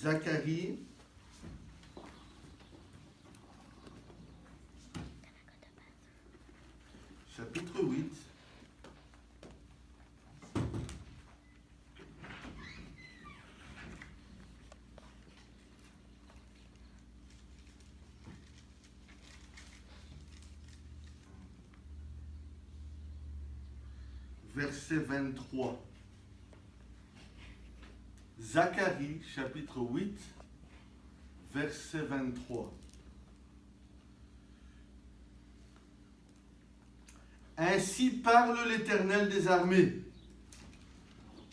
Zacharie, chapitre 8. Verset 23. Zacharie, chapitre 8, verset 23. Ainsi parle l'Éternel des armées.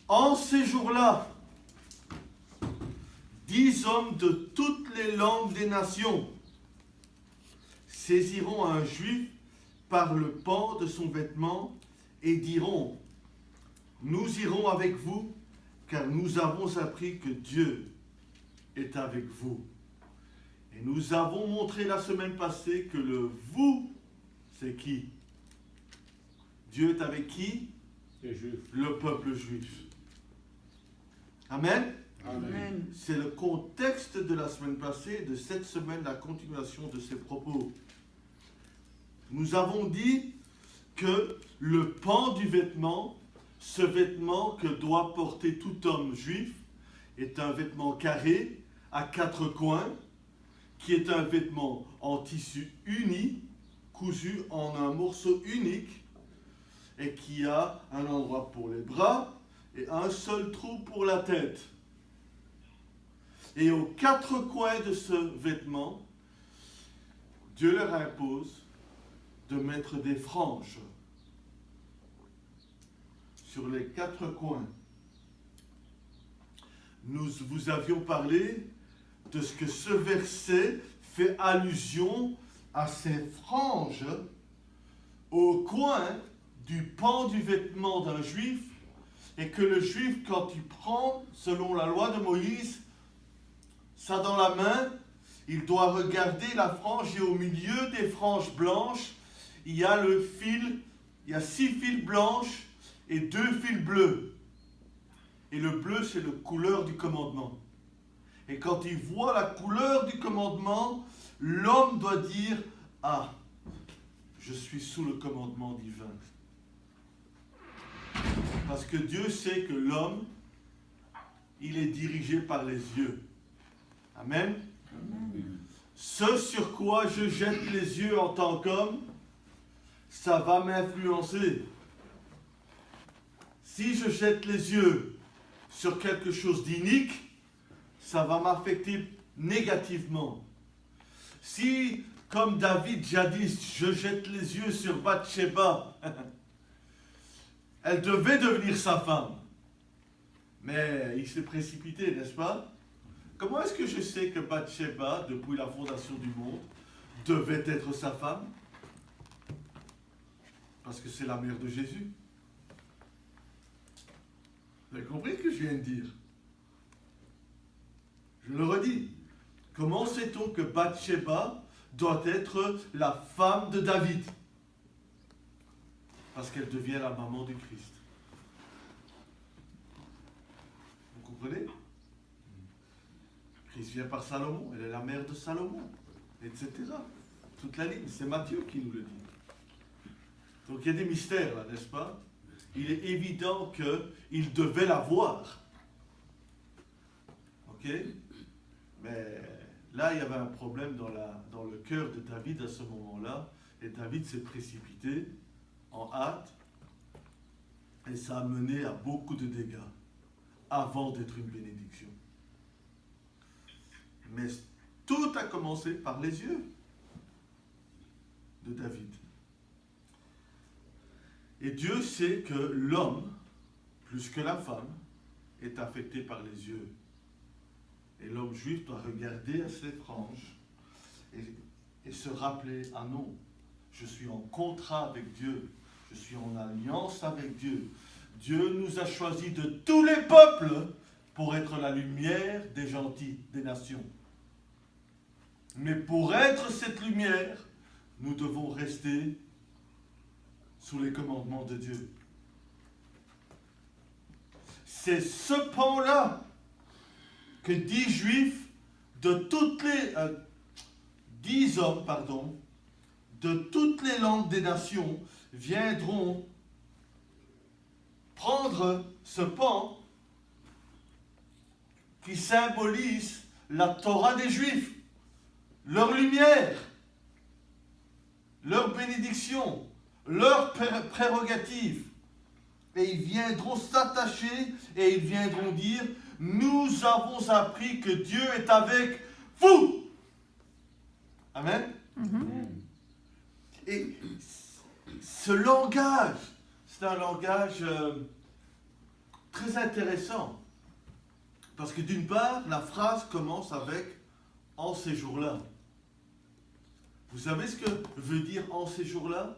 En ces jours-là, 10 hommes de toutes les langues des nations saisiront un juif par le pan de son vêtement et diront, nous irons avec vous, car nous avons appris que Dieu est avec vous. Et nous avons montré la semaine passée que le vous, c'est qui? Dieu est avec qui? Les Juifs. Le peuple juif. Amen. Amen. C'est le contexte de la semaine passée et de cette semaine, la continuation de ces propos. Nous avons dit que le pan du vêtement, ce vêtement que doit porter tout homme juif, est un vêtement carré à 4 coins, qui est un vêtement en tissu uni, cousu en un morceau unique, et qui a un endroit pour les bras et un seul trou pour la tête. Et aux 4 coins de ce vêtement, Dieu leur impose de mettre des franges sur les 4 coins. Nous vous avions parlé de ce que ce verset fait allusion à ces franges au coin du pan du vêtement d'un juif, et que le juif, quand il prend, selon la loi de Moïse, ça dans la main, il doit regarder la frange, et au milieu des franges blanches, il y a le fil, il y a 6 fils blanches et 2 fils bleus. Et le bleu, c'est la couleur du commandement. Et quand il voit la couleur du commandement, l'homme doit dire, ah, je suis sous le commandement divin. Parce que Dieu sait que l'homme, il est dirigé par les yeux. Amen. Amen. Ce sur quoi je jette les yeux en tant qu'homme, ça va m'influencer. Si je jette les yeux sur quelque chose d'inique, ça va m'affecter négativement. Si, comme David jadis, je jette les yeux sur Bathsheba, elle devait devenir sa femme. Mais il s'est précipité, n'est-ce pas? Comment est-ce que je sais que Bathsheba, depuis la fondation du monde, devait être sa femme? Parce que c'est la mère de Jésus. Vous avez compris ce que je viens de dire? Je le redis. Comment sait-on que Bathsheba doit être la femme de David? Parce qu'elle devient la maman du Christ. Vous comprenez? Christ vient par Salomon, elle est la mère de Salomon, etc. Toute la ligne, c'est Matthieu qui nous le dit. Donc il y a des mystères là, n'est-ce pas? Il est évident qu'il devait la voir. Ok? Mais là, il y avait un problème dans le cœur de David à ce moment-là, et David s'est précipité en hâte, et ça a mené à beaucoup de dégâts, avant d'être une bénédiction. Mais tout a commencé par les yeux de David. Et Dieu sait que l'homme, plus que la femme, est affecté par les yeux. Et l'homme juif doit regarder à ses franges et se rappeler, ah non, je suis en contrat avec Dieu, je suis en alliance avec Dieu. Dieu nous a choisis de tous les peuples pour être la lumière des gentils, des nations. Mais pour être cette lumière, nous devons rester sous les commandements de Dieu. C'est ce pan-là que 10 juifs de toutes les 10 hommes, pardon, de toutes les langues des nations viendront prendre ce pan qui symbolise la Torah des Juifs, leur lumière, leur bénédiction, leur prérogative. Et ils viendront s'attacher et ils viendront dire, nous avons appris que Dieu est avec vous. Amen. Et ce langage, c'est un langage très intéressant. Parce que d'une part, la phrase commence avec « en ces jours-là ». Vous savez ce que veut dire « en ces jours-là » ?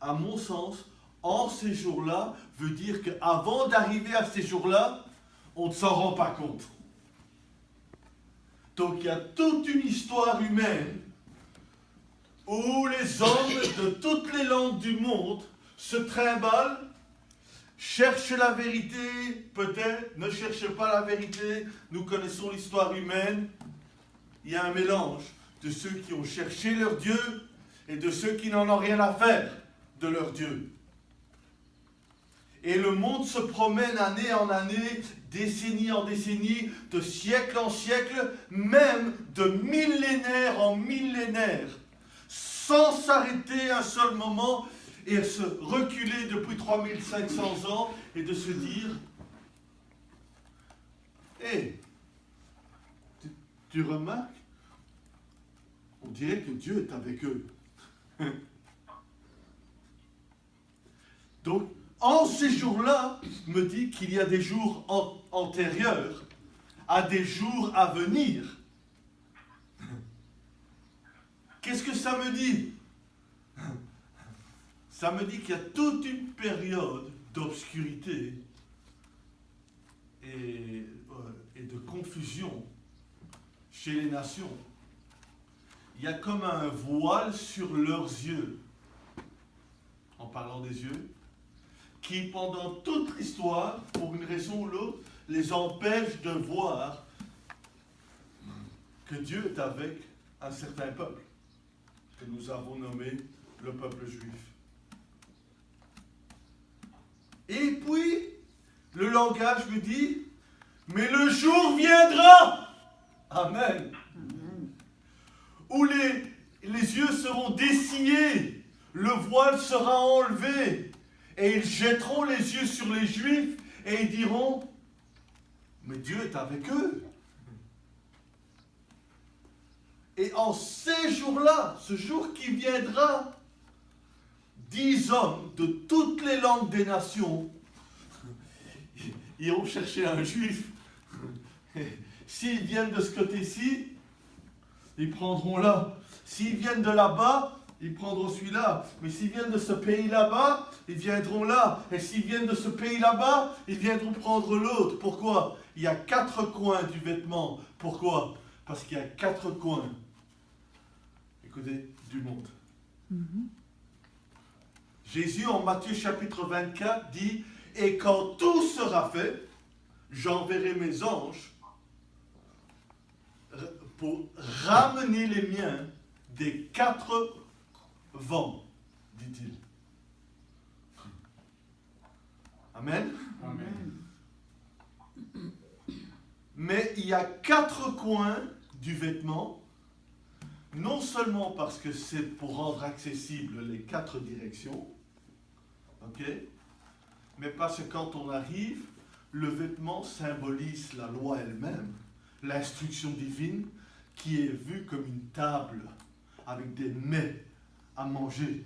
À mon sens, « en ces jours-là » veut dire qu'avant d'arriver à ces jours-là, on ne s'en rend pas compte. Donc il y a toute une histoire humaine où les hommes de toutes les langues du monde se trimballent, cherchent la vérité, peut-être, ne cherchent pas la vérité. Nous connaissons l'histoire humaine. Il y a un mélange de ceux qui ont cherché leur Dieu et de ceux qui n'en ont rien à faire de leur Dieu. Et le monde se promène année en année, décennie en décennie, de siècle en siècle, même de millénaire en millénaire, sans s'arrêter un seul moment et se reculer depuis 3500 ans et de se dire hé, tu remarques, on dirait que Dieu est avec eux. Donc, en ces jours-là, me dit qu'il y a des jours antérieurs à des jours à venir. Qu'est-ce que ça me dit? Ça me dit qu'il y a toute une période d'obscurité et de confusion chez les nations. Il y a comme un voile sur leurs yeux, en parlant des yeux, qui pendant toute l'histoire, pour une raison ou l'autre, les empêche de voir que Dieu est avec un certain peuple, que nous avons nommé le peuple juif. Et puis, le langage me dit, mais le jour viendra, Amen, où les yeux seront dessillés, le voile sera enlevé, et ils jetteront les yeux sur les Juifs, et ils diront, mais Dieu est avec eux. Et en ces jours-là, ce jour qui viendra, 10 hommes de toutes les langues des nations iront chercher un Juif. S'ils viennent de ce côté-ci, ils prendront là. S'ils viennent de là-bas, ils prendront celui-là. Mais s'ils viennent de ce pays là-bas, ils viendront là. Et s'ils viennent de ce pays là-bas, ils viendront prendre l'autre. Pourquoi? Il y a 4 coins du vêtement. Pourquoi? Parce qu'il y a 4 coins. Écoutez, du monde. Jésus, en Matthieu chapitre 24, dit « Et quand tout sera fait, j'enverrai mes anges pour ramener les miens des 4 vents, dit-il. » Amen. Amen. Mais il y a 4 coins du vêtement, non seulement parce que c'est pour rendre accessibles les 4 directions, ok, mais parce que quand on arrive, le vêtement symbolise la loi elle-même, l'instruction divine qui est vue comme une table avec des mets à manger.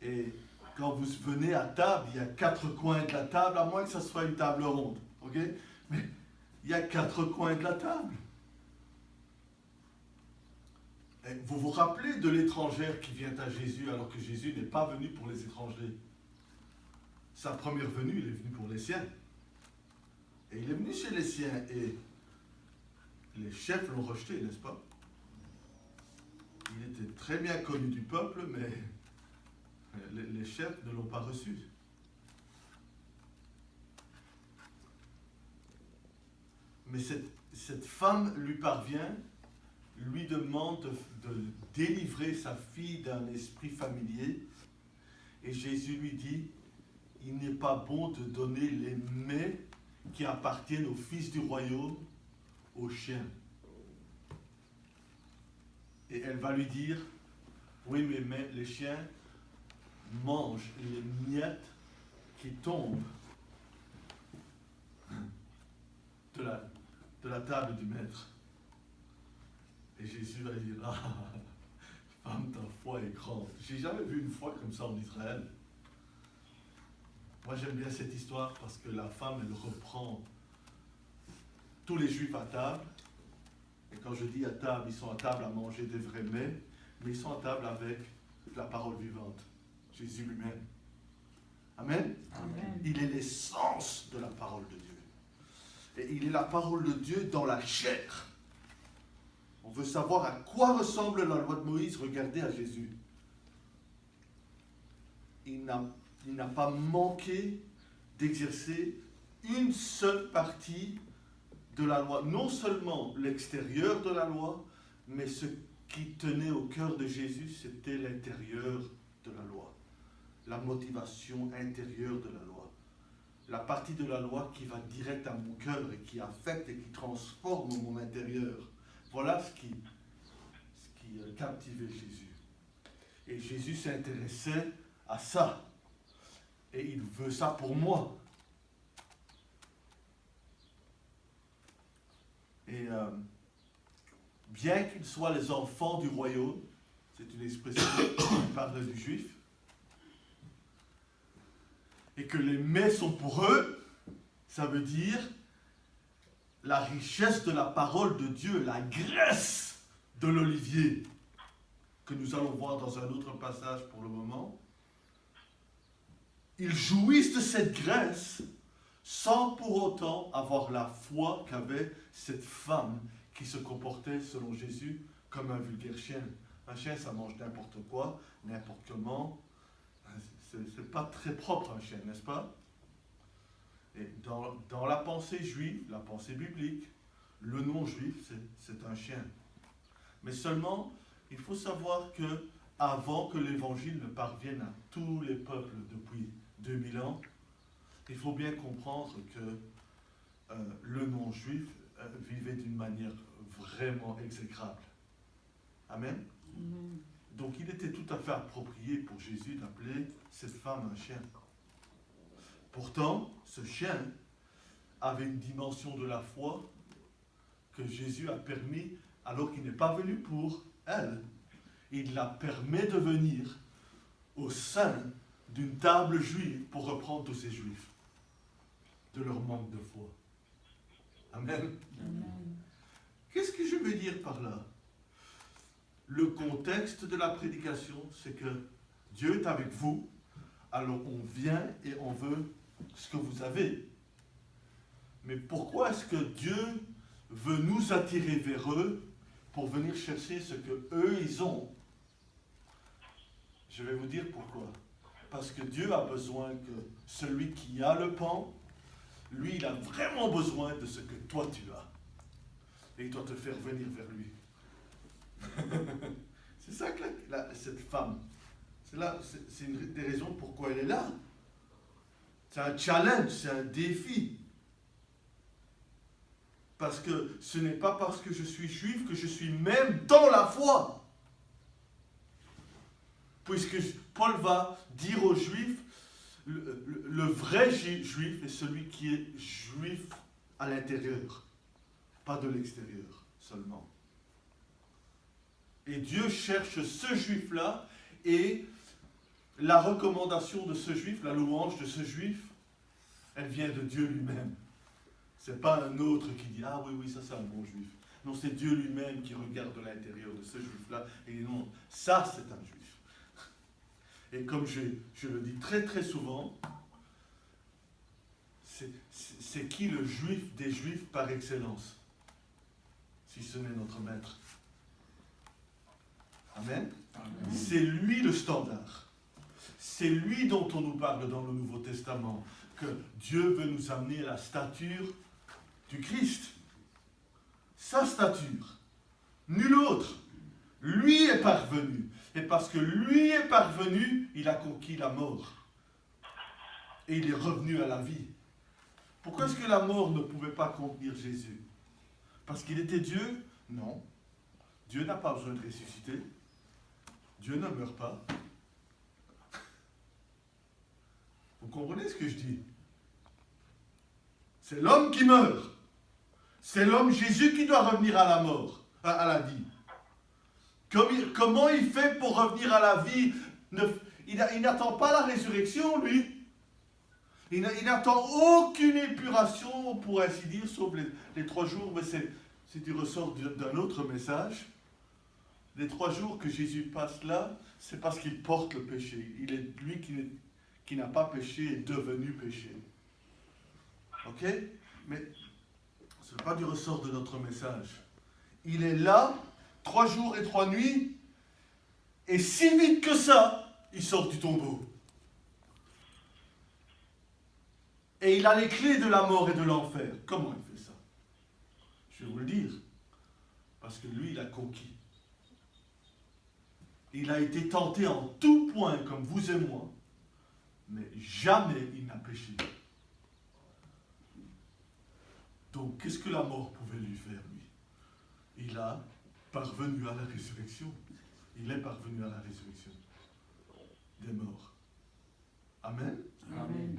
Et quand vous venez à table, il y a 4 coins de la table, à moins que ce soit une table ronde, ok, mais il y a 4 coins de la table. Et vous vous rappelez de l'étrangère qui vient à Jésus alors que Jésus n'est pas venu pour les étrangers. Sa première venue, il est venu pour les siens. Et il est venu chez les siens et les chefs l'ont rejeté, n'est-ce pas? Il était très bien connu du peuple, mais les chefs ne l'ont pas reçu. Mais cette femme lui parvient, lui demande de délivrer sa fille d'un esprit familier. Et Jésus lui dit, il n'est pas bon de donner les mets qui appartiennent aux fils du royaume aux chiens. Et elle va lui dire, oui, mais les chiens mangent les miettes qui tombent de la table du maître. Et Jésus va dire, ah, femme, ta foi est grande. J'ai jamais vu une foi comme ça en Israël. Moi, j'aime bien cette histoire parce que la femme, elle reprend tous les Juifs à table. Et quand je dis à table, ils sont à table à manger des vrais mets, mais ils sont à table avec la parole vivante, Jésus lui-même. Amen. Amen. Il est l'essence de la parole de Dieu. Et il est la parole de Dieu dans la chair. On veut savoir à quoi ressemble la loi de Moïse. Regardez à Jésus. Il n'a pas manqué d'exercer une seule partie de la loi. Non seulement l'extérieur de la loi, mais ce qui tenait au cœur de Jésus, c'était l'intérieur de la loi. La motivation intérieure de la loi. La partie de la loi qui va direct à mon cœur et qui affecte et qui transforme mon intérieur. Voilà ce qui captivait Jésus. Et Jésus s'intéressait à ça. Et il veut ça pour moi. Et bien qu'ils soient les enfants du royaume, c'est une expression qui parle du juif, et que les mets sont pour eux, ça veut dire la richesse de la parole de Dieu, la graisse de l'olivier, que nous allons voir dans un autre passage pour le moment. Ils jouissent de cette graisse sans pour autant avoir la foi qu'avait cette femme qui se comportait, selon Jésus, comme un vulgaire chien. Un chien, ça mange n'importe quoi, n'importe comment. C'est pas très propre un chien, n'est-ce pas? Et dans la pensée juive, la pensée biblique, le non-juif, c'est un chien. Mais seulement, il faut savoir que avant que l'évangile ne parvienne à tous les peuples depuis 2000 ans, il faut bien comprendre que le non-juif vivait d'une manière vraiment exécrable. Amen. Amen. Donc il était tout à fait approprié pour Jésus d'appeler cette femme un chien. Pourtant, ce chien avait une dimension de la foi que Jésus a permis, alors qu'il n'est pas venu pour elle, il la permet de venir au sein d'une table juive pour reprendre tous ces juifs de leur manque de foi. Amen. Amen. Qu'est-ce que je veux dire par là? Le contexte de la prédication, c'est que Dieu est avec vous, alors on vient et on veut ce que vous avez. Mais pourquoi est-ce que Dieu veut nous attirer vers eux pour venir chercher ce que eux ils ont? Je vais vous dire pourquoi. Parce que Dieu a besoin que celui qui a le pain, lui, il a vraiment besoin de ce que toi tu as. Et il doit te faire venir vers lui. C'est ça que cette femme, c'est une des raisons pourquoi elle est là. C'est un challenge, c'est un défi. Parce que ce n'est pas parce que je suis juif que je suis même dans la foi. Puisque Paul va dire aux juifs, le vrai juif est celui qui est juif à l'intérieur, pas de l'extérieur seulement. Et Dieu cherche ce juif-là, et la recommandation de ce juif, la louange de ce juif, elle vient de Dieu lui-même. Ce n'est pas un autre qui dit « Ah oui, ça c'est un bon juif ». Non, c'est Dieu lui-même qui regarde de l'intérieur de ce juif-là et dit « Non, ça c'est un juif ». Et comme je le dis très très souvent, c'est qui le juif des juifs par excellence? Si ce n'est notre maître. Amen. Amen. C'est lui le standard. C'est lui dont on nous parle dans le Nouveau Testament, que Dieu veut nous amener à la stature du Christ. sa stature. Nul autre. Lui est parvenu. Et parce que lui est parvenu, il a conquis la mort. Et il est revenu à la vie. Pourquoi est-ce que la mort ne pouvait pas contenir Jésus? Parce qu'il était Dieu? Non. Dieu n'a pas besoin de ressusciter. Dieu ne meurt pas. Vous comprenez ce que je dis? C'est l'homme qui meurt. C'est l'homme Jésus qui doit revenir à la mort, à la vie. Comment il fait pour revenir à la vie? Il n'attend pas la résurrection, lui. Il n'attend aucune épuration, pour ainsi dire, sauf les 3 jours, mais c'est du ressort d'un autre message. Les 3 jours que Jésus passe là, c'est parce qu'il porte le péché. Il est lui qui n'a pas péché est devenu péché. Ok? Mais ce n'est pas du ressort de notre message. Il est là, 3 jours et 3 nuits, et si vite que ça, il sort du tombeau. Et il a les clés de la mort et de l'enfer. Comment il fait ça? Je vais vous le dire. Parce que lui, il a conquis. Il a été tenté en tout point, comme vous et moi, mais jamais il n'a péché. Donc, qu'est-ce que la mort pouvait lui faire, lui? Il a parvenu à la résurrection. Il est parvenu à la résurrection des morts. Amen. Amen.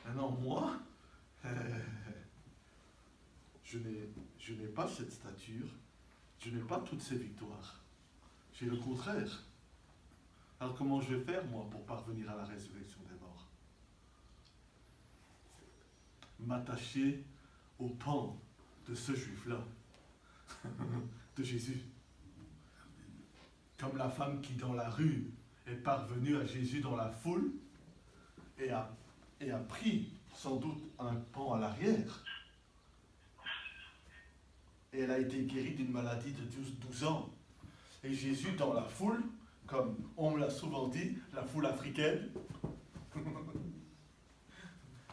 Maintenant, moi, je n'ai pas cette stature, je n'ai pas toutes ces victoires. J'ai le contraire. Alors comment je vais faire, moi, pour parvenir à la résurrection des morts? M'attacher au pan de ce juif-là, de Jésus. Comme la femme qui, dans la rue, est parvenue à Jésus dans la foule et a pris sans doute un pan à l'arrière. Et elle a été guérie d'une maladie de 12 ans. Et Jésus, dans la foule, comme on me l'a souvent dit, la foule africaine,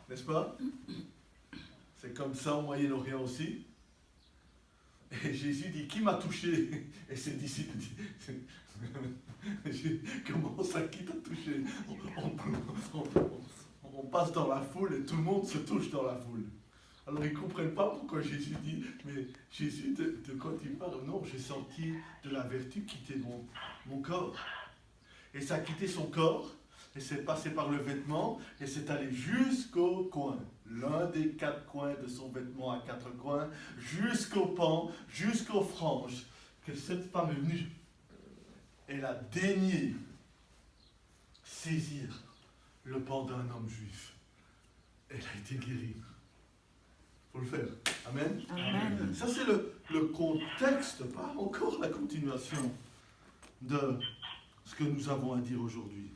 n'est-ce pas? C'est comme ça au Moyen-Orient aussi. Et Jésus dit, qui m'a touché? Et ses disciples disent, comment ça, qui t'a touché? On passe dans la foule et tout le monde se touche dans la foule. Alors ils ne comprennent pas pourquoi Jésus dit, mais Jésus, de quoi tu parles? Non, j'ai senti de la vertu quitter mon corps. Et ça a quitté son corps, et c'est passé par le vêtement, et c'est allé jusqu'au coin. L'un des 4 coins de son vêtement à 4 coins, jusqu'au pan, jusqu'aux franges, que cette femme est venue. Elle a daigné saisir le pan d'un homme juif. Elle a été guérie. Il faut le faire. Amen. Amen. Ça, c'est le contexte, pas encore la continuation de ce que nous avons à dire aujourd'hui.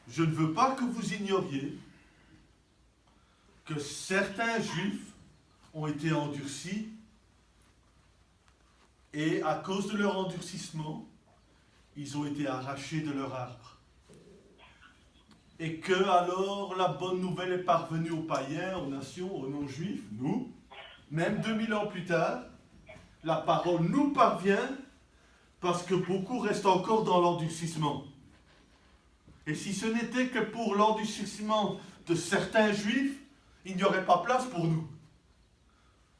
Je ne veux pas que vous ignoriez que certains juifs ont été endurcis et à cause de leur endurcissement, ils ont été arrachés de leur arbre. Et que alors la bonne nouvelle est parvenue aux païens, aux nations, aux non-juifs, nous, même 2000 ans plus tard, la parole nous parvient parce que beaucoup restent encore dans l'endurcissement. Et si ce n'était que pour l'endurcissement de certains juifs, il n'y aurait pas place pour nous.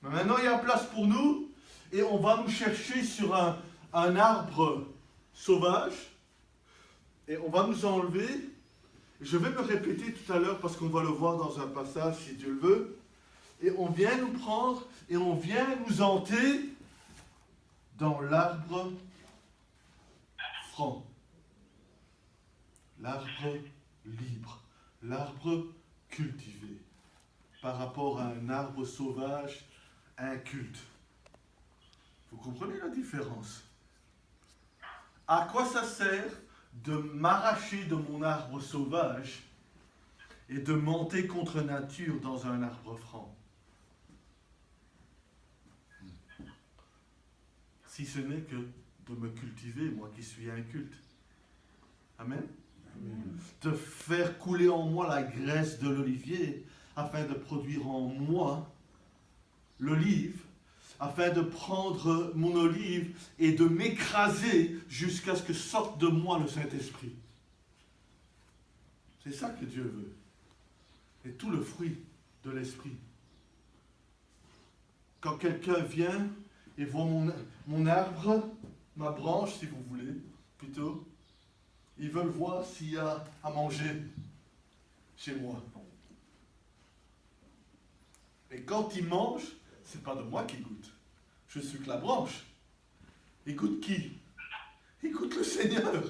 Mais maintenant, il y a place pour nous, et on va nous chercher sur un arbre sauvage, et on va nous enlever. Je vais me répéter tout à l'heure, parce qu'on va le voir dans un passage, si Dieu le veut, et on vient nous prendre, et on vient nous hanter dans l'arbre franc. L'arbre libre, l'arbre cultivé, par rapport à un arbre sauvage inculte. Vous comprenez la différence? À quoi ça sert de m'arracher de mon arbre sauvage et de monter contre nature dans un arbre franc? Si ce n'est que de me cultiver, moi qui suis inculte. Amen. De faire couler en moi la graisse de l'olivier afin de produire en moi l'olive, afin de prendre mon olive et de m'écraser jusqu'à ce que sorte de moi le Saint-Esprit. C'est ça que Dieu veut. Et tout le fruit de l'Esprit. Quand quelqu'un vient et voit mon arbre, ma branche, si vous voulez, plutôt, ils veulent voir s'il y a à manger chez moi. Et quand ils mangent, c'est pas de moi qu'ils goûtent. Je suis que la branche. Ils goûtent qui? Ils goûtent le Seigneur.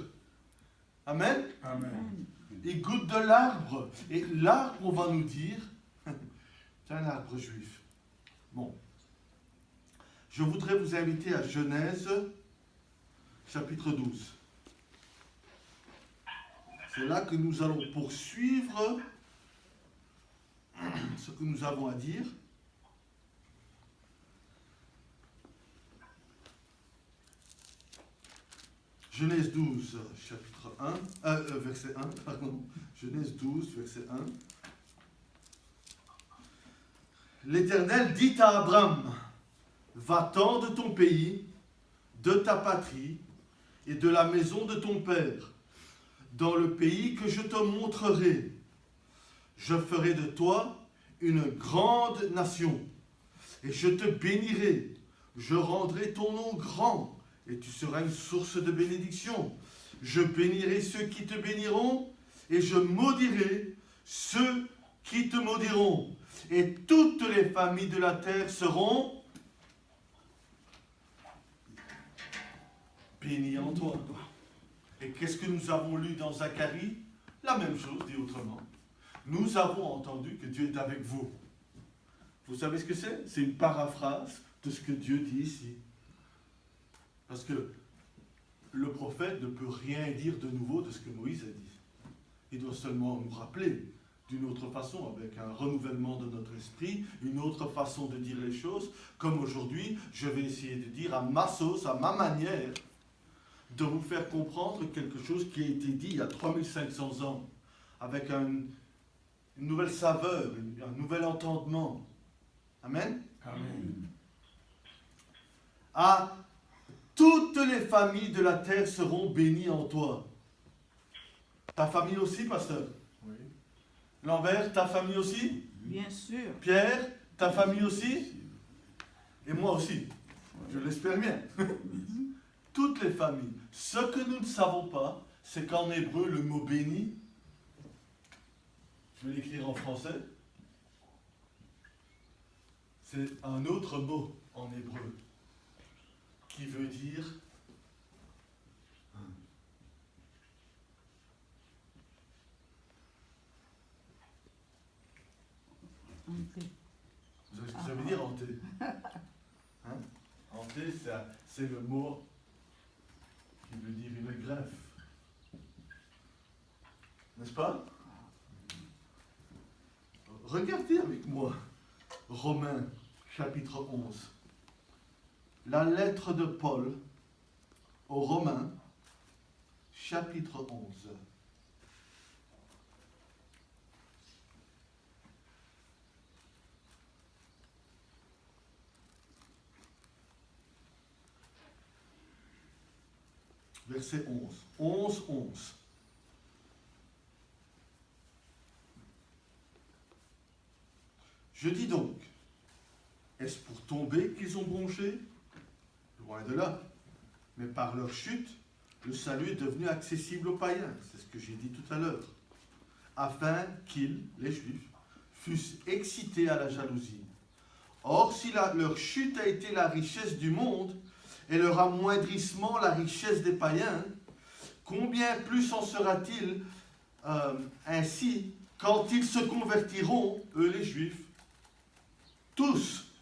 Amen. Amen. Ils goûtent de l'arbre. Et l'arbre, on va nous dire, c'est un arbre juif. Bon. Je voudrais vous inviter à Genèse, chapitre 12. C'est là que nous allons poursuivre ce que nous avons à dire. Genèse 12, chapitre 1, verset 1, pardon. Genèse 12, verset 1. L'Éternel dit à Abraham, va-t'en de ton pays, de ta patrie et de la maison de ton père, dans le pays que je te montrerai. Je ferai de toi une grande nation, et je te bénirai. Je rendrai ton nom grand, et tu seras une source de bénédiction. Je bénirai ceux qui te béniront, et je maudirai ceux qui te maudiront. Et toutes les familles de la terre seront bénies en toi. Et qu'est-ce que nous avons lu dans Zacharie? La même chose, dit autrement. Nous avons entendu que Dieu est avec vous. Vous savez ce que c'est? C'est une paraphrase de ce que Dieu dit ici. Parce que le prophète ne peut rien dire de nouveau de ce que Moïse a dit. Il doit seulement nous rappeler d'une autre façon, avec un renouvellement de notre esprit, une autre façon de dire les choses. Comme aujourd'hui, je vais essayer de dire à ma sauce, à ma manière, de vous faire comprendre quelque chose qui a été dit il y a 3500 ans, avec une nouvelle saveur, un nouvel entendement. Amen. Amen. Ah, toutes les familles de la terre seront bénies en toi. Ta famille aussi, pasteur? Oui. Lambert, ta famille aussi? Bien sûr. Pierre, ta famille aussi? Et moi aussi. Je l'espère bien. Toutes les familles. Ce que nous ne savons pas, c'est qu'en hébreu, le mot béni, je vais l'écrire en français, c'est un autre mot en hébreu qui veut dire Hanté. vous savez ce que ça veut dire hanté? Hein? Hanté, c'est le mot qui veut dire une greffe. N'est-ce pas? Regardez avec moi Romains chapitre 11. La lettre de Paul aux Romains chapitre 11. Verset 11. 11. Je dis donc, est-ce pour tomber qu'ils ont bronché? Loin de là. Mais par leur chute, le salut est devenu accessible aux païens. C'est ce que j'ai dit tout à l'heure. Afin qu'ils, les Juifs, fussent excités à la jalousie. Or, si leur chute a été la richesse du monde, et leur amoindrissement la richesse des païens, combien plus en sera-t-il ainsi quand ils se convertiront, eux les Juifs, tous.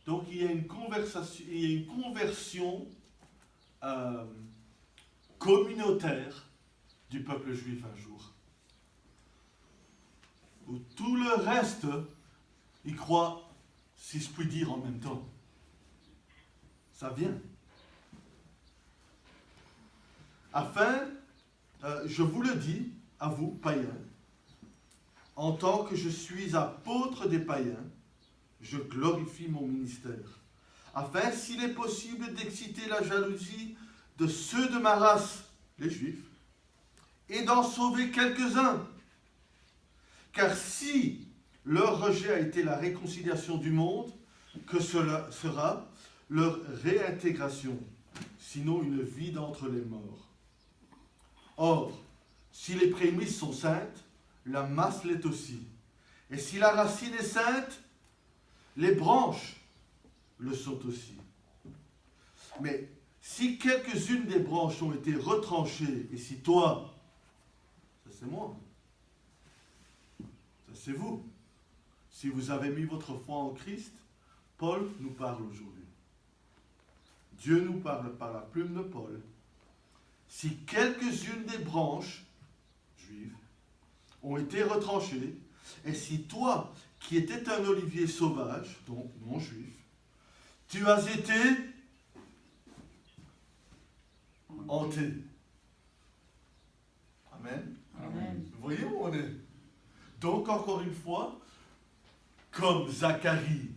Donc il y a une conversion communautaire du peuple juif un jour. Où tout le reste, y croit, si je puis dire, en même temps. Ça vient. Afin, je vous le dis, à vous, païens, en tant que je suis apôtre des païens, je glorifie mon ministère, afin, s'il est possible, d'exciter la jalousie de ceux de ma race, les Juifs, et d'en sauver quelques-uns. Car si leur rejet a été la réconciliation du monde, que cela sera leur réintégration, sinon une vie d'entre les morts. Or, si les prémices sont saintes, la masse l'est aussi. Et si la racine est sainte, les branches le sont aussi. Mais si quelques-unes des branches ont été retranchées, et si toi, ça c'est moi, ça c'est vous, si vous avez mis votre foi en Christ, Paul nous parle aujourd'hui. Dieu nous parle par la plume de Paul. Si quelques-unes des branches juives ont été retranchées, et si toi, qui étais un olivier sauvage, donc non juif, tu as été hanté. Amen. Amen. Vous voyez où on est? Donc, encore une fois, comme Zacharie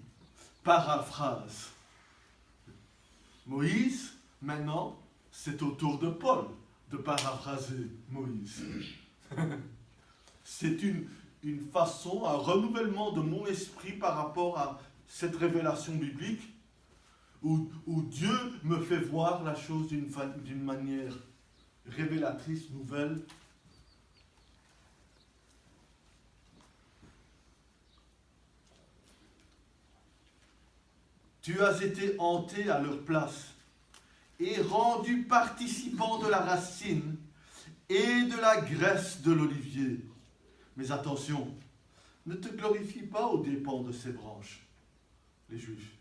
paraphrase Moïse, maintenant, c'est au tour de Paul de paraphraser Moïse. C'est une façon, un renouvellement de mon esprit par rapport à cette révélation biblique où Dieu me fait voir la chose d'une manière révélatrice, nouvelle. Tu as été hanté à leur place et rendu participant de la racine et de la graisse de l'olivier. Mais attention, ne te glorifie pas aux dépens de ces branches, les Juifs.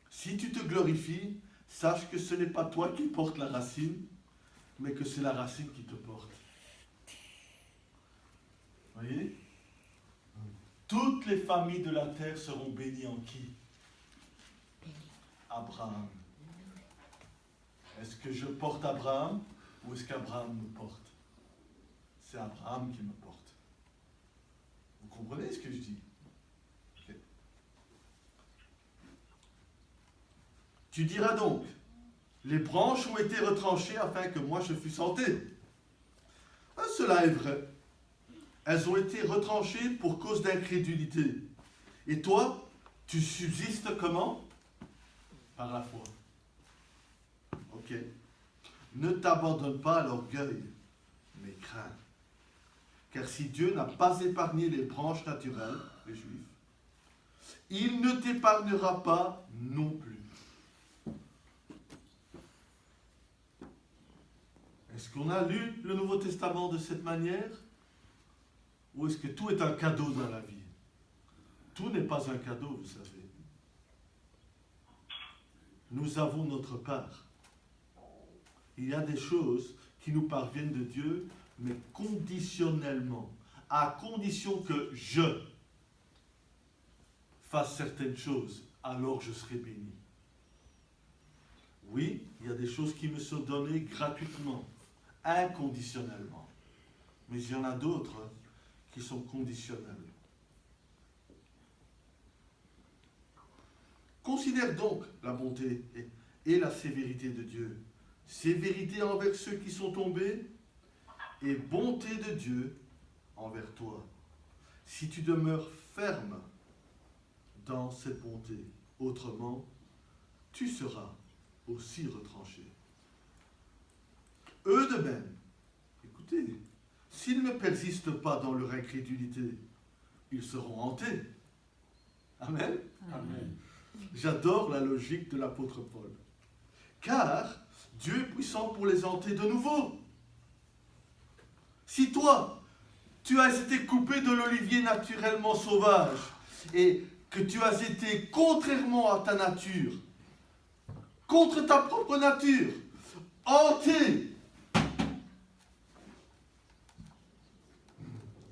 Si tu te glorifies, sache que ce n'est pas toi qui portes la racine, mais que c'est la racine qui te porte. Voyez? Toutes les familles de la terre seront bénies en qui? Abraham. Est-ce que je porte Abraham ou est-ce qu'Abraham me porte? C'est Abraham qui me porte. Vous comprenez ce que je dis? Okay. Tu diras donc, les branches ont été retranchées afin que moi je fusse hanté. Cela est vrai. Elles ont été retranchées pour cause d'incrédulité. Et toi, tu subsistes comment? Par la foi. Ok. Ne t'abandonne pas à l'orgueil, mais crains. Car si Dieu n'a pas épargné les branches naturelles, les Juifs, il ne t'épargnera pas non plus. Est-ce qu'on a lu le Nouveau Testament de cette manière? Ou est-ce que tout est un cadeau dans la vie? Tout n'est pas un cadeau, vous savez. Nous avons notre part. Il y a des choses qui nous parviennent de Dieu, mais conditionnellement, à condition que je fasse certaines choses, alors je serai béni. Oui, il y a des choses qui me sont données gratuitement, inconditionnellement. Mais il y en a d'autres qui sont conditionnelles. Considère donc la bonté et la sévérité de Dieu. Sévérité envers ceux qui sont tombés et bonté de Dieu envers toi. Si tu demeures ferme dans cette bonté, autrement, tu seras aussi retranché. Eux de même, écoutez, s'ils ne persistent pas dans leur incrédulité, ils seront hantés. Amen. Amen. J'adore la logique de l'apôtre Paul. Car Dieu est puissant pour les hanter de nouveau. Si toi, tu as été coupé de l'olivier naturellement sauvage et que tu as été contrairement à ta nature, contre ta propre nature, hanté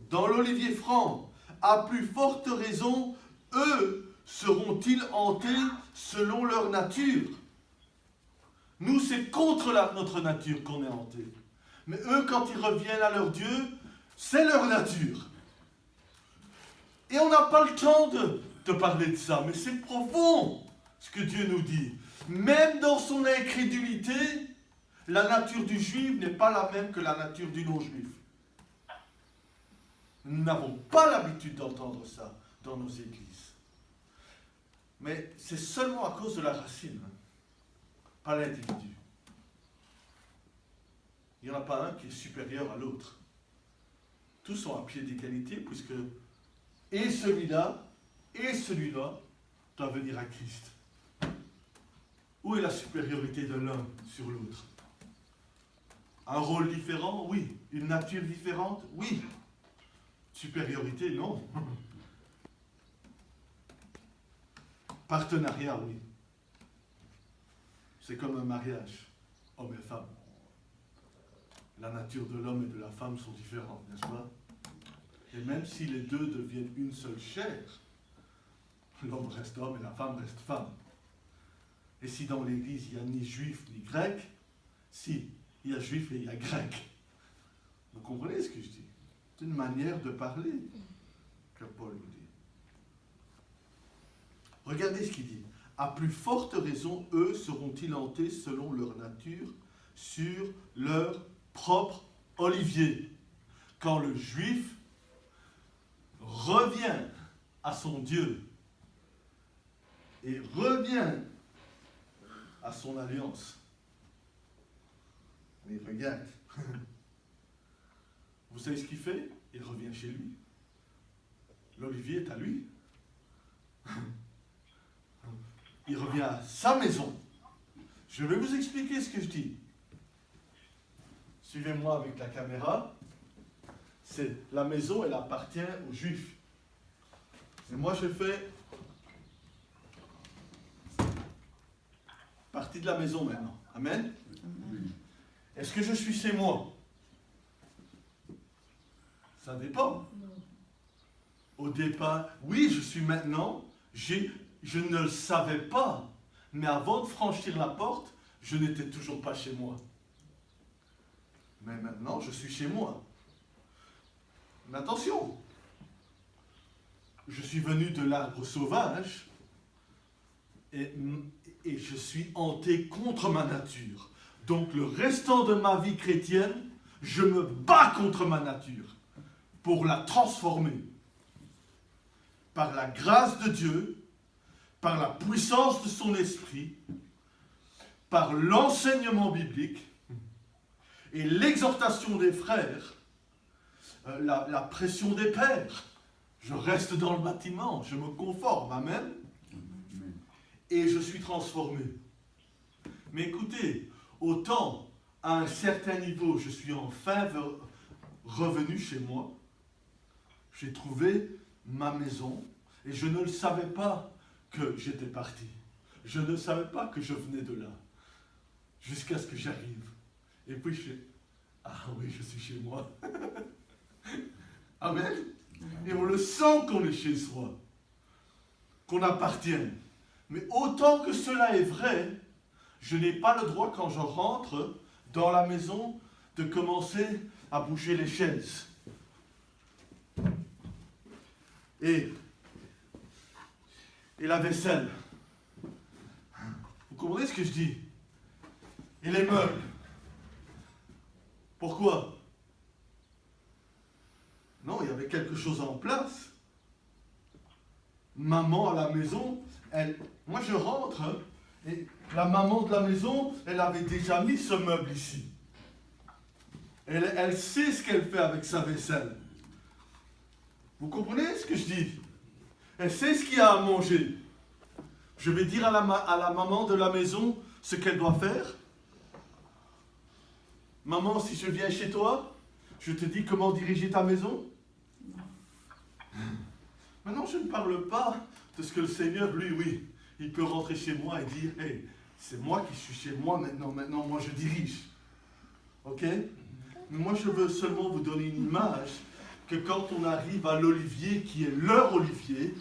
dans l'olivier franc, à plus forte raison, eux seront-ils hantés selon leur nature? Nous, c'est contre notre nature qu'on est hantés. Mais eux, quand ils reviennent à leur Dieu, c'est leur nature. Et on n'a pas le temps de parler de ça, mais c'est profond ce que Dieu nous dit. Même dans son incrédulité, la nature du juif n'est pas la même que la nature du non-juif. Nous n'avons pas l'habitude d'entendre ça dans nos églises. Mais c'est seulement à cause de la racine, pas l'individu. Il n'y en a pas un qui est supérieur à l'autre. Tous sont à pied d'égalité, puisque et celui-là doivent venir à Christ. Où est la supériorité de l'un sur l'autre? Un rôle différent? Oui. Une nature différente? Oui. Supériorité? Non. Partenariat? Oui. C'est comme un mariage, homme et femme. La nature de l'homme et de la femme sont différentes, n'est-ce pas? Et même si les deux deviennent une seule chair, l'homme reste homme et la femme reste femme. Et si dans l'Église, il n'y a ni juif ni grec, si, il y a juif et il y a grec. Vous comprenez ce que je dis? C'est une manière de parler que Paul nous dit. Regardez ce qu'il dit. À plus forte raison, eux seront-ils hantés selon leur nature sur leur propre olivier. Quand le juif revient à son Dieu et revient à son alliance. Mais regarde, vous savez ce qu'il fait? Il revient chez lui. L'olivier est à lui. Il revient à sa maison. Je vais vous expliquer ce que je dis. Suivez-moi avec la caméra. C'est la maison, elle appartient aux Juifs. Et moi, je fais partie de la maison maintenant. Amen? Amen. Est-ce que je suis chez moi? Ça dépend. Au départ, oui, je suis maintenant. Je ne le savais pas. Mais avant de franchir la porte, je n'étais toujours pas chez moi. Mais maintenant, je suis chez moi. Mais attention, je suis venu de l'arbre sauvage et je suis hanté contre ma nature. Donc le restant de ma vie chrétienne, je me bats contre ma nature pour la transformer. Par la grâce de Dieu, par la puissance de son esprit, par l'enseignement biblique et l'exhortation des frères, la pression des pères. Je reste dans le bâtiment, je me conforme, amen. Et je suis transformé. Mais écoutez, autant à un certain niveau, je suis enfin revenu chez moi, j'ai trouvé ma maison, et je ne le savais pas que j'étais parti. Je ne savais pas que je venais de là, jusqu'à ce que j'arrive. Et puis je fais, ah oui, je suis chez moi. Amen. Et on le sent qu'on est chez soi, qu'on appartient. Mais autant que cela est vrai, je n'ai pas le droit, quand je rentre dans la maison, de commencer à bouger les chaises. Et la vaisselle. Vous comprenez ce que je dis? Et les meubles. Pourquoi? Non, il y avait quelque chose en place. Maman à la maison, moi je rentre, hein, et la maman de la maison, elle avait déjà mis ce meuble ici. Elle sait ce qu'elle fait avec sa vaisselle. Vous comprenez ce que je dis? Elle sait ce qu'il y a à manger. Je vais dire à la maman de la maison ce qu'elle doit faire. Maman, si je viens chez toi, je te dis comment diriger ta maison? Maintenant, je ne parle pas de ce que le Seigneur, lui, oui, il peut rentrer chez moi et dire, hey, c'est moi qui suis chez moi maintenant, moi je dirige. Ok? Mais moi, je veux seulement vous donner une image que quand on arrive à l'olivier, qui est leur olivier,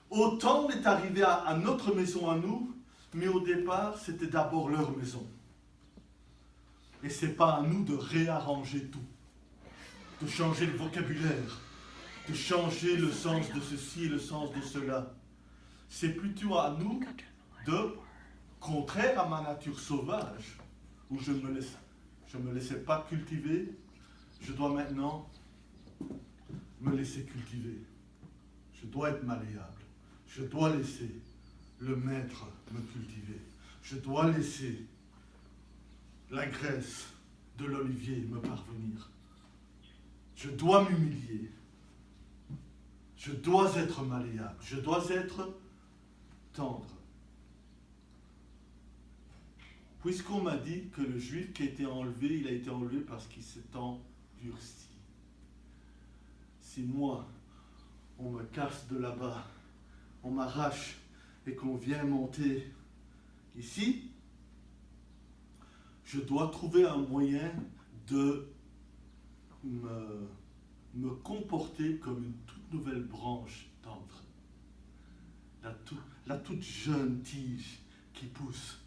autant on est arrivé à notre maison à nous, mais au départ, c'était d'abord leur maison. Et ce n'est pas à nous de réarranger tout, de changer le vocabulaire, de changer le sens de ceci et le sens de cela. C'est plutôt à nous de, contraire à ma nature sauvage, où je ne me laissais pas cultiver, je dois maintenant me laisser cultiver. Je dois être malléable. Je dois laisser le maître me cultiver. Je dois laisser la graisse de l'olivier me parvenir. Je dois m'humilier. Je dois être malléable. Je dois être tendre. Puisqu'on m'a dit que le juif qui a été enlevé, il a été enlevé parce qu'il s'est endurci. Si moi, on me casse de là-bas, on m'arrache et qu'on vient monter ici, je dois trouver un moyen de me comporter comme une toute nouvelle branche tendre. La toute jeune tige qui pousse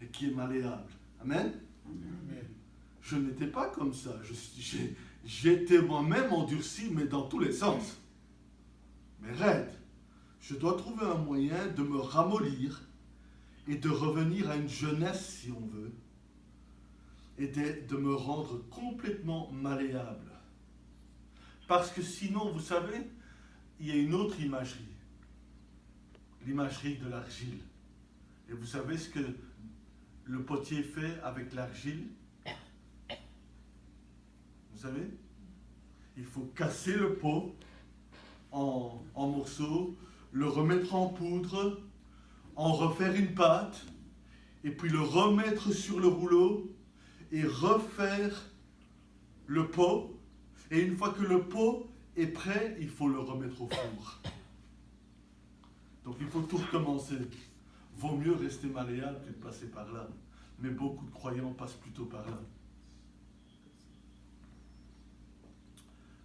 et qui est malléable. Amen? Amen. Je n'étais pas comme ça. J'étais moi-même endurci, mais dans tous les sens. Mais raide. Je dois trouver un moyen de me ramollir et de revenir à une jeunesse, si on veut, et de me rendre complètement malléable. Parce que sinon, vous savez, il y a une autre imagerie. L'imagerie de l'argile. Et vous savez ce que le potier fait avec l'argile? Vous savez? Il faut casser le pot en morceaux, le remettre en poudre, en refaire une pâte, et puis le remettre sur le rouleau et refaire le pot. Et une fois que le pot est prêt, il faut le remettre au four. Donc il faut tout recommencer. Vaut mieux rester malléable que de passer par là. Mais beaucoup de croyants passent plutôt par là.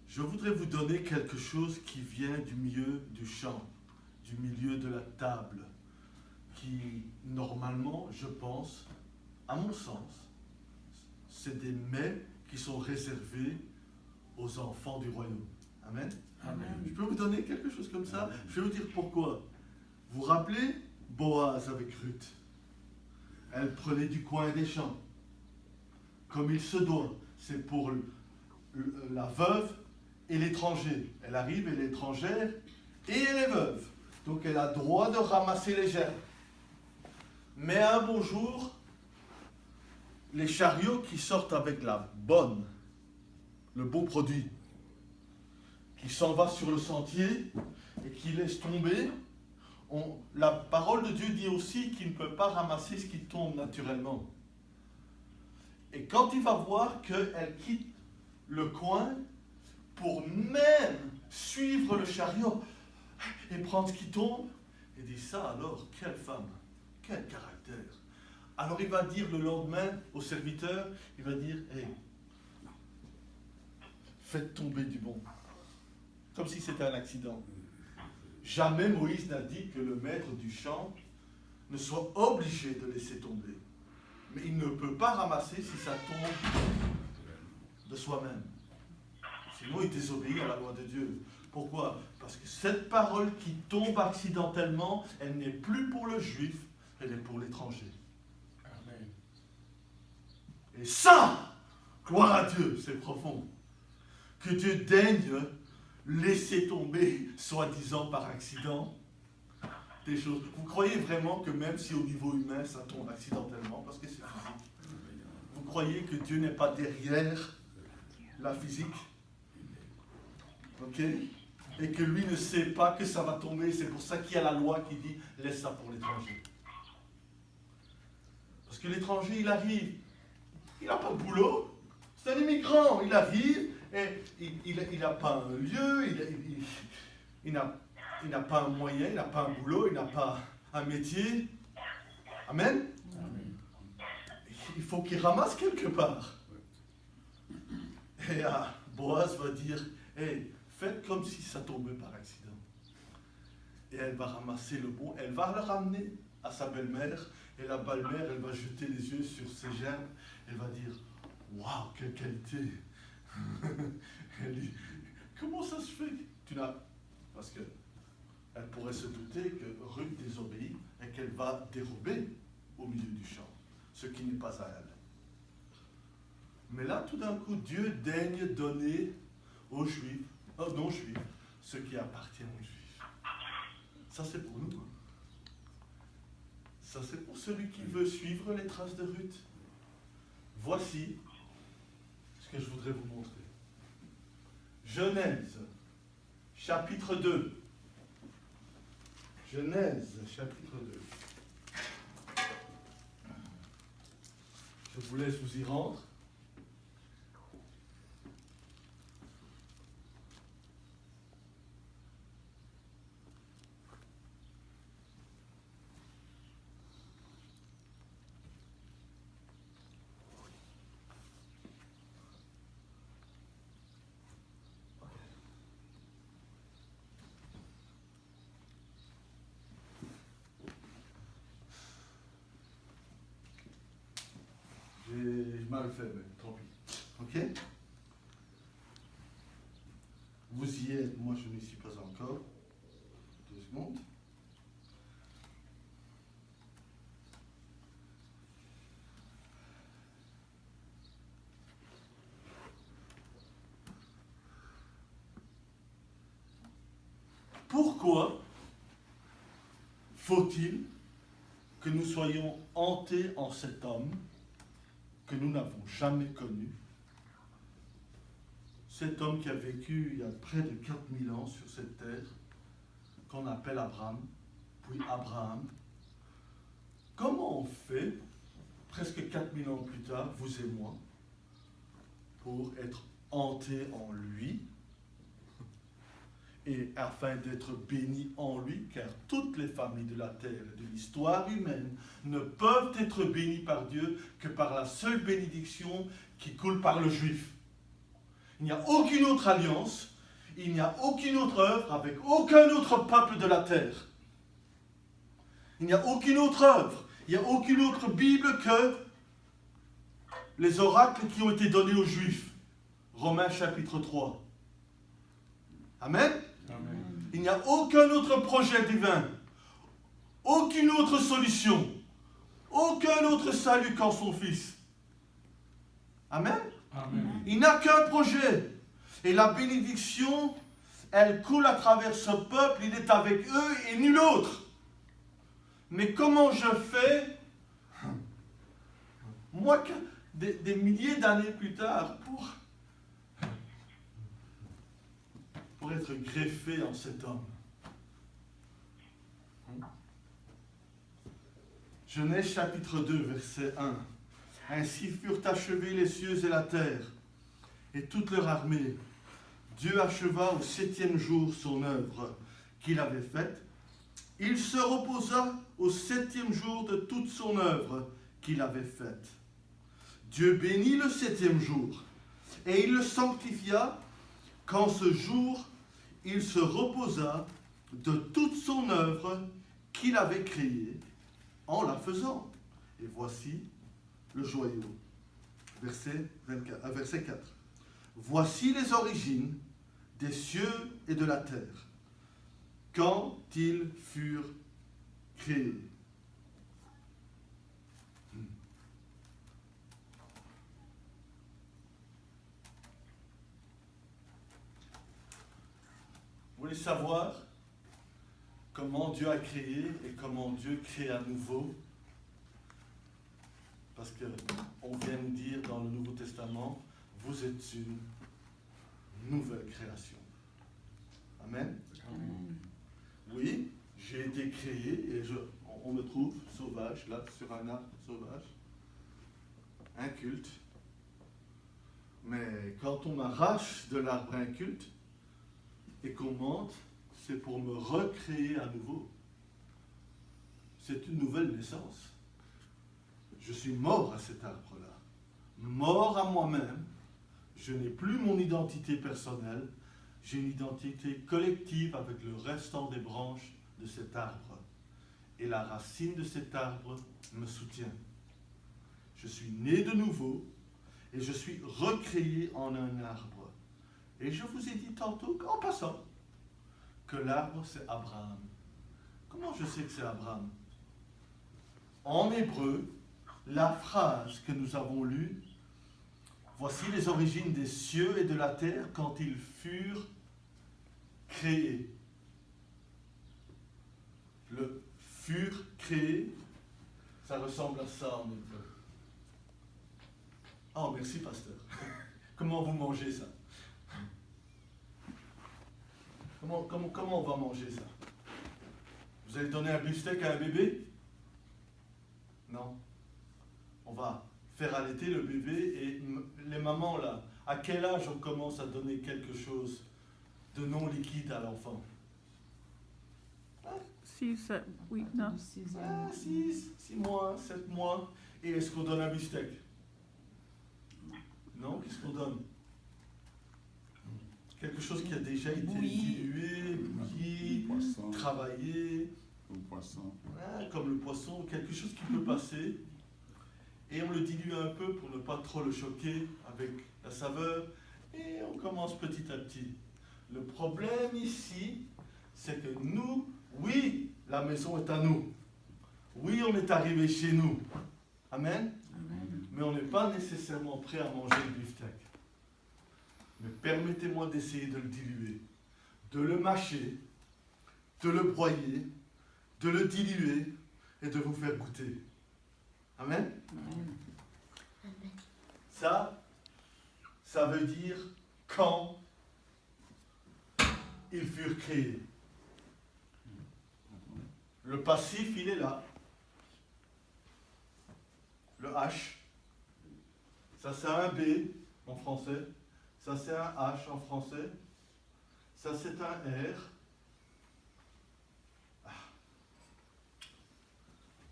Je voudrais vous donner quelque chose qui vient du milieu du champ, du milieu de la table, qui, normalement, je pense, à mon sens, c'est des mets qui sont réservés aux enfants du royaume. Amen. Amen. Je peux vous donner quelque chose comme ça? Je vais vous dire pourquoi. Vous vous rappelez Boaz avec Ruth? Elle prenait du coin des champs, comme il se doit. C'est pour la veuve et l'étranger. Elle arrive, elle est étrangère et elle est veuve. Donc elle a droit de ramasser les gerbes. Mais un beau jour, les chariots qui sortent avec le beau produit, qui s'en va sur le sentier et qui laisse tomber, la parole de Dieu dit aussi qu'il ne peut pas ramasser ce qui tombe naturellement. Et quand il va voir qu'elle quitte le coin pour même suivre le chariot et prendre ce qui tombe, il dit ça alors, quelle femme, quel caractère. Alors il va dire le lendemain au serviteur, il va dire, hey, faites tomber du bon. Comme si c'était un accident. Jamais Moïse n'a dit que le maître du champ ne soit obligé de laisser tomber. Mais il ne peut pas ramasser si ça tombe de soi-même. Sinon, il désobéit à la loi de Dieu. Pourquoi? Parce que cette parole qui tombe accidentellement, elle n'est plus pour le juif, elle est pour l'étranger. Amen. Et ça, gloire à Dieu, c'est profond. Que Dieu daigne laisser tomber, soi-disant par accident, des choses. Vous croyez vraiment que même si au niveau humain, ça tombe accidentellement, parce que c'est physique, vous croyez que Dieu n'est pas derrière la physique? Ok? Et que lui ne sait pas que ça va tomber, c'est pour ça qu'il y a la loi qui dit, laisse ça pour l'étranger. Parce que l'étranger, il arrive, il n'a pas de boulot, c'est un immigrant, il arrive, et il n'a pas un lieu, il n'a pas un moyen, il n'a pas un boulot, il n'a pas un métier. Amen? Amen. Il faut qu'il ramasse quelque part. Et Boaz va dire, hey, faites comme si ça tombait par accident. Et elle va ramasser le bon, elle va le ramener à sa belle-mère, et la belle-mère, elle va jeter les yeux sur ses gerbes, elle va dire, waouh, quelle qualité! Elle dit, comment ça se fait tu n'as... Parce que elle pourrait se douter que Ruth désobéit et qu'elle va dérober au milieu du champ, ce qui n'est pas à elle. Mais là, tout d'un coup, Dieu daigne donner aux Juifs, aux non-Juifs, ce qui appartient aux Juifs. Ça, c'est pour nous. Ça, c'est pour celui qui veut suivre les traces de Ruth. Voici ce que je voudrais vous montrer. Genèse, chapitre 2. Genèse, chapitre 2. Je vous laisse vous y rendre. J'ai mal fait, mais tant pis. Ok? Vous y êtes, moi je n'y suis pas encore. 2 secondes. Pourquoi faut-il que nous soyons hantés en cet homme que nous n'avons jamais connu, cet homme qui a vécu il y a près de 4000 ans sur cette terre, qu'on appelle Abraham, puis Abraham. Comment on fait, presque 4000 ans plus tard, vous et moi, pour être hantés en lui, et afin d'être bénis en lui, car toutes les familles de la terre et de l'histoire humaine ne peuvent être bénies par Dieu que par la seule bénédiction qui coule par le juif. Il n'y a aucune autre alliance, il n'y a aucune autre œuvre avec aucun autre peuple de la terre. Il n'y a aucune autre œuvre, il n'y a aucune autre Bible que les oracles qui ont été donnés aux Juifs. Romains chapitre 3. Amen. Amen. Il n'y a aucun autre projet divin, aucune autre solution, aucun autre salut qu'en son Fils. Amen. Amen. Il n'a qu'un projet. Et la bénédiction, elle coule à travers ce peuple, il est avec eux et nul autre. Mais comment je fais, moi, des milliers d'années plus tard, pour être greffé en cet homme? Genèse chapitre 2, verset 1. Ainsi furent achevés les cieux et la terre, et toute leur armée. Dieu acheva au 7e jour son œuvre qu'il avait faite. Il se reposa au 7e jour de toute son œuvre qu'il avait faite. Dieu bénit le 7e jour, et il le sanctifia, qu'en ce jour, il se reposa de toute son œuvre qu'il avait créée en la faisant. Et voici le joyau. Verset 4. Voici les origines des cieux et de la terre, quand ils furent créés. Vous voulez savoir comment Dieu a créé et comment Dieu crée à nouveau? Parce qu'on vient nous dire dans le Nouveau Testament, vous êtes une nouvelle création. Amen. Amen. Oui, j'ai été créé et on me trouve sauvage, là, sur un arbre sauvage, inculte. Mais quand on m'arrache de l'arbre inculte et qu'on monte, c'est pour me recréer à nouveau. C'est une nouvelle naissance. Je suis mort à cet arbre-là, mort à moi-même. Je n'ai plus mon identité personnelle, j'ai une identité collective avec le restant des branches de cet arbre. Et la racine de cet arbre me soutient. Je suis né de nouveau et je suis recréé en un arbre. Et je vous ai dit tantôt, en passant, que l'arbre c'est Abraham. Comment je sais que c'est Abraham? En hébreu, la phrase que nous avons lue, voici les origines des cieux et de la terre quand ils furent créés. Le furent créés, ça ressemble à ça en hébreu. Oh, merci pasteur. Comment vous mangez ça? Comment on va manger ça? Vous allez donner un beefsteak à un bébé? Non. On va faire allaiter le bébé et les mamans là, à quel âge on commence à donner quelque chose de non liquide à l'enfant? 6, 7, 8, 9. 6 mois, 7 mois. Et est-ce qu'on donne un beefsteak? Non, qu'est-ce qu'on donne? Quelque chose qui a déjà été dilué, bouilli, travaillé. Le poisson. Comme le poisson, quelque chose qui peut passer. Et on le dilue un peu pour ne pas trop le choquer avec la saveur. Et on commence petit à petit. Le problème ici, c'est que nous, oui, la maison est à nous. Oui, on est arrivé chez nous. Amen. Amen. Mais on n'est pas nécessairement prêt à manger le beefsteak. Mais permettez-moi d'essayer de le diluer, de le mâcher, de le broyer, de le diluer et de vous faire goûter. Amen. Amen. Ça veut dire quand ils furent créés. Le passif, il est là. Le H. Ça, c'est un B en français. Ça, c'est un H en français. Ça, c'est un R.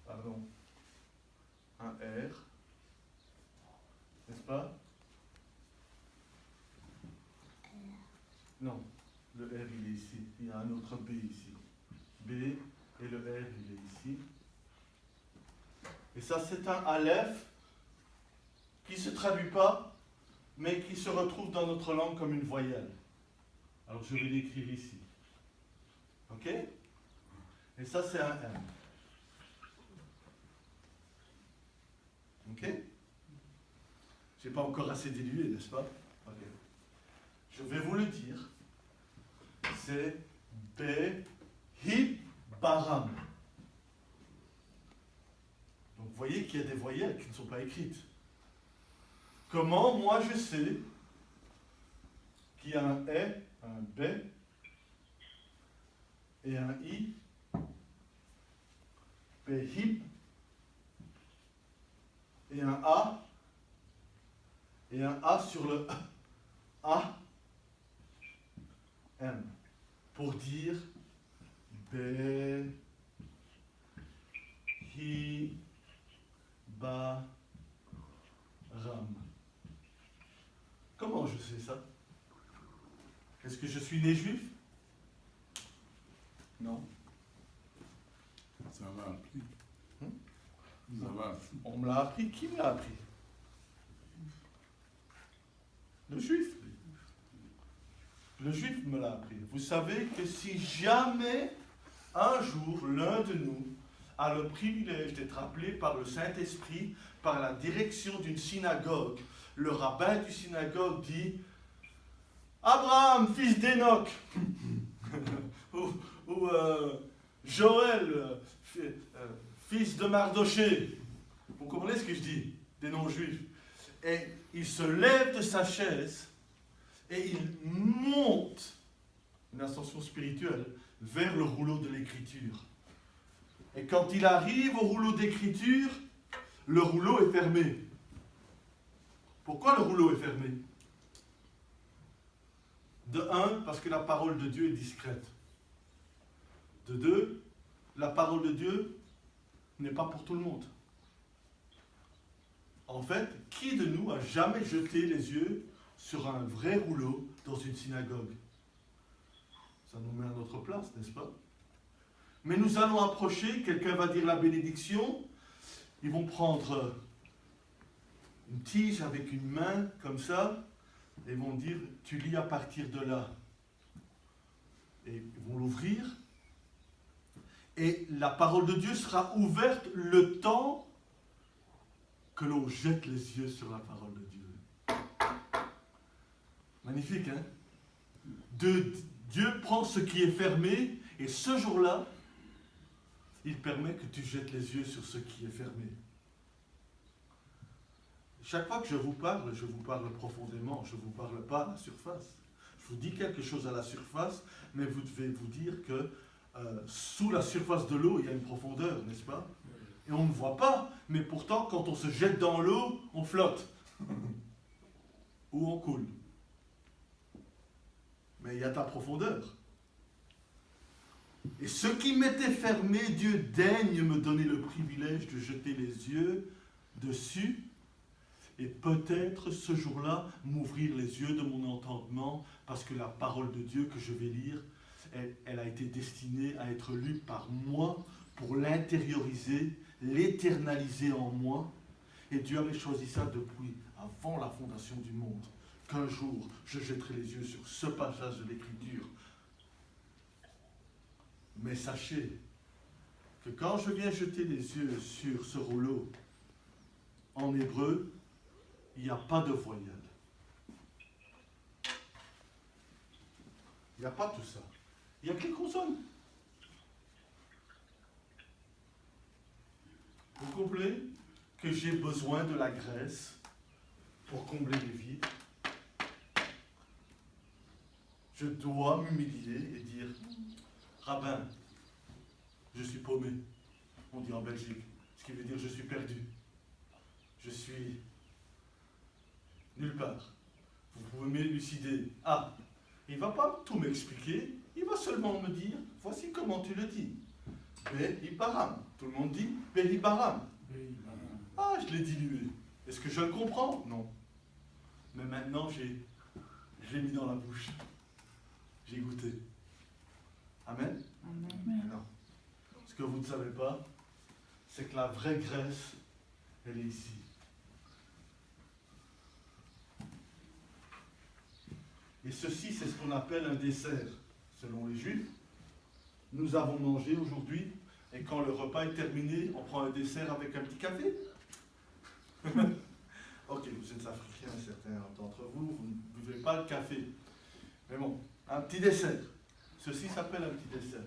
Pardon. Un R. N'est-ce pas? Non. Le R, il est ici. Il y a un autre B ici. B et le R, il est ici. Et ça, c'est un Aleph qui ne se traduit pas, mais qui se retrouve dans notre langue comme une voyelle. Alors, je vais l'écrire ici. OK? Et ça, c'est un M. OK? Je n'ai pas encore assez dilué, n'est-ce pas? OK. Je vais vous le dire. C'est Be-Hib-Baram. Donc, vous voyez qu'il y a des voyelles qui ne sont pas écrites. Comment moi je sais qu'il y a un E, un B et un I, Be-Hib, et un A sur le A, M, pour dire Be-Hi-Ba-Ram. Comment je sais ça? Est-ce que je suis né juif? Non. Ça va appris. Ça va appris. On me l'a appris. Qui me l'a appris? Le juif. Le juif me l'a appris. Vous savez que si jamais un jour l'un de nous a le privilège d'être appelé par le Saint-Esprit, par la direction d'une synagogue, le rabbin du synagogue dit Abraham, fils d'Enoch, ou Joël, fils de Mardoché. Vous comprenez ce que je dis? Des non-juifs. Et il se lève de sa chaise et il monte une ascension spirituelle vers le rouleau de l'écriture. Et quand il arrive au rouleau d'écriture, le rouleau est fermé. Pourquoi le rouleau est fermé? De un, parce que la parole de Dieu est discrète. De deux, la parole de Dieu n'est pas pour tout le monde. En fait, qui de nous a jamais jeté les yeux sur un vrai rouleau dans une synagogue? Ça nous met à notre place, n'est-ce pas? Mais nous allons approcher, quelqu'un va dire la bénédiction, ils vont prendre une tige avec une main, comme ça, et vont dire, tu lis à partir de là. Et ils vont l'ouvrir. Et la parole de Dieu sera ouverte le temps que l'on jette les yeux sur la parole de Dieu. Magnifique, hein? Dieu prend ce qui est fermé et ce jour-là, il permet que tu jettes les yeux sur ce qui est fermé. Chaque fois que je vous parle profondément, je ne vous parle pas à la surface. Je vous dis quelque chose à la surface, mais vous devez vous dire que sous la surface de l'eau, il y a une profondeur, n'est-ce pas? Et on ne voit pas, mais pourtant, quand on se jette dans l'eau, on flotte. Ou on coule. Mais il y a ta profondeur. Et ce qui m'était fermé, Dieu daigne me donner le privilège de jeter les yeux dessus et peut-être ce jour-là m'ouvrir les yeux de mon entendement parce que la parole de Dieu que je vais lire, elle a été destinée à être lue par moi pour l'intérioriser, l'éternaliser en moi. Et Dieu avait choisi ça depuis avant la fondation du monde. Qu'un jour, je jetterai les yeux sur ce passage de l'Écriture. Mais sachez que quand je viens jeter les yeux sur ce rouleau, en hébreu, il n'y a pas de voyelle. Il n'y a pas tout ça. Il y a quelle consonne? Vous comprenez que j'ai besoin de la graisse pour combler les vides. Je dois m'humilier et dire, rabbin, je suis paumé, on dit en Belgique, ce qui veut dire je suis perdu. Je suis nulle part. Vous pouvez m'élucider. Ah, il ne va pas tout m'expliquer, il va seulement me dire, voici comment tu le dis. Behibaram. Tout le monde dit Behibaram. Ah, je l'ai dilué. Est-ce que je le comprends? Non. Mais maintenant, je l'ai mis dans la bouche. J'ai goûté. Amen? Amen. Non. Ce que vous ne savez pas, c'est que la vraie graisse, elle est ici. Et ceci, c'est ce qu'on appelle un dessert. Selon les Juifs, nous avons mangé aujourd'hui, et quand le repas est terminé, on prend un dessert avec un petit café. Ok, vous êtes africains, certains d'entre vous, vous ne buvez pas le café. Mais bon, un petit dessert. Ceci s'appelle un petit dessert.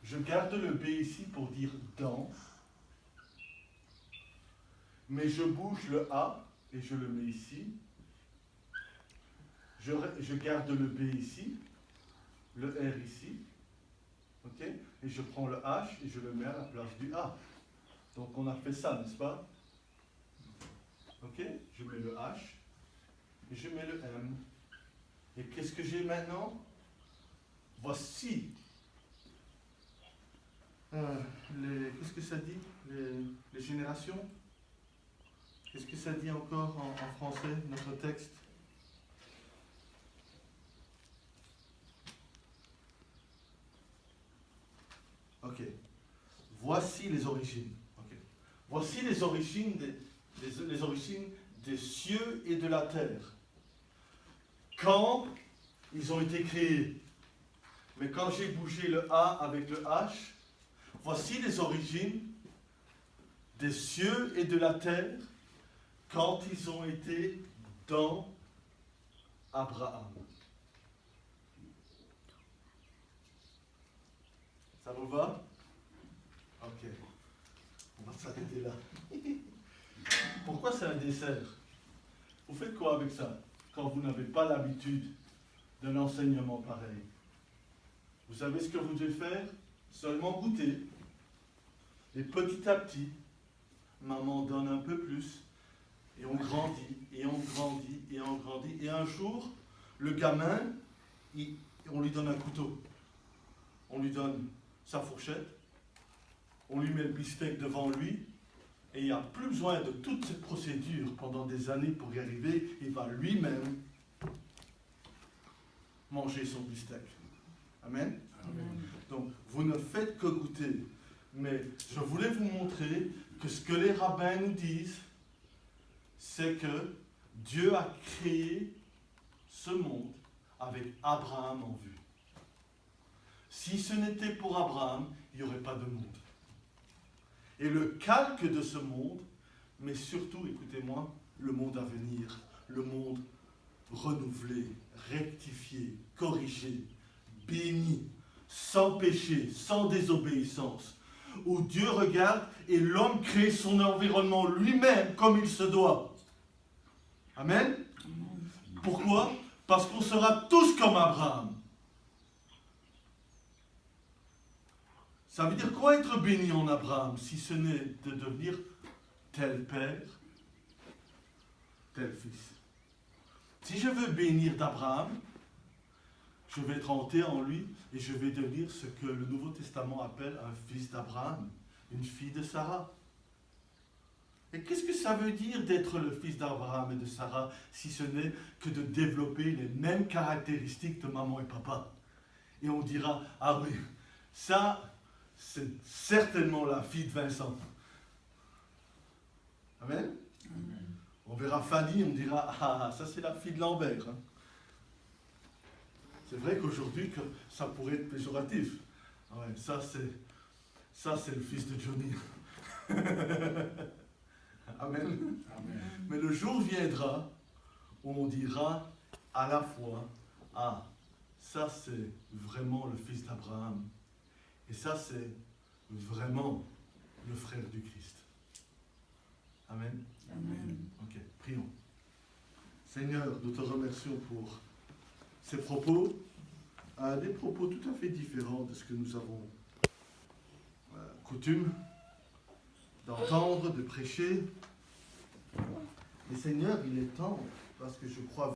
Je garde le B ici pour dire dans, mais je bouge le A et je le mets ici. Je garde le B ici, le R ici, ok? Et je prends le H et je le mets à la place du A. Donc on a fait ça, n'est-ce pas? Ok? Je mets le H et je mets le M. Et qu'est-ce que j'ai maintenant? Voici qu'est-ce que ça dit? Les générations? Qu'est-ce que ça dit encore en français, notre texte? Ok. Voici les origines. Okay. Voici les origines les origines des cieux et de la terre. Quand ils ont été créés. Mais quand j'ai bougé le A avec le H, voici les origines des cieux et de la terre quand ils ont été dans Abraham. Ça vous va? Ok. On va s'arrêter là. Pourquoi c'est un dessert? Vous faites quoi avec ça quand vous n'avez pas l'habitude d'un enseignement pareil? Vous savez ce que vous devez faire? Seulement goûter. Et petit à petit, maman donne un peu plus. Et on grandit, et on grandit, et on grandit. Et un jour, le gamin, on lui donne un couteau. On lui donne sa fourchette. On lui met le beefsteak devant lui. Et il n'y a plus besoin de toute cette procédure pendant des années pour y arriver. Il va lui-même manger son beefsteak. Amen? Amen. Donc, vous ne faites que goûter. Mais je voulais vous montrer que ce que les rabbins nous disent, c'est que Dieu a créé ce monde avec Abraham en vue. Si ce n'était pour Abraham, il n'y aurait pas de monde. Et le calque de ce monde, mais surtout, écoutez-moi, le monde à venir, le monde renouvelé, rectifié, corrigé, béni, sans péché, sans désobéissance, où Dieu regarde et l'homme crée son environnement lui-même comme il se doit. Amen. Pourquoi? Parce qu'on sera tous comme Abraham. Ça veut dire quoi être béni en Abraham, si ce n'est de devenir tel père, tel fils? Si je veux bénir d'Abraham, je vais être hanté en lui et je vais devenir ce que le Nouveau Testament appelle un fils d'Abraham, une fille de Sarah. Et qu'est-ce que ça veut dire d'être le fils d'Abraham et de Sarah, si ce n'est que de développer les mêmes caractéristiques de maman et papa? Et on dira, ah oui, ça, c'est certainement la fille de Vincent. Amen? Amen. On verra Fanny, on dira, ah, ça c'est la fille de Lambert. Hein. C'est vrai qu'aujourd'hui, que ça pourrait être péjoratif. Ah ouais, ça c'est le fils de Johnny. Amen. Amen. Mais le jour viendra où on dira à la fois, ah, ça c'est vraiment le fils d'Abraham. Et ça c'est vraiment le frère du Christ. Amen. Amen. Ok, prions. Seigneur, nous te remercions pour ces propos, des propos tout à fait différents de ce que nous avons coutume d'entendre, de prêcher. Et Seigneur, il est temps, parce que je crois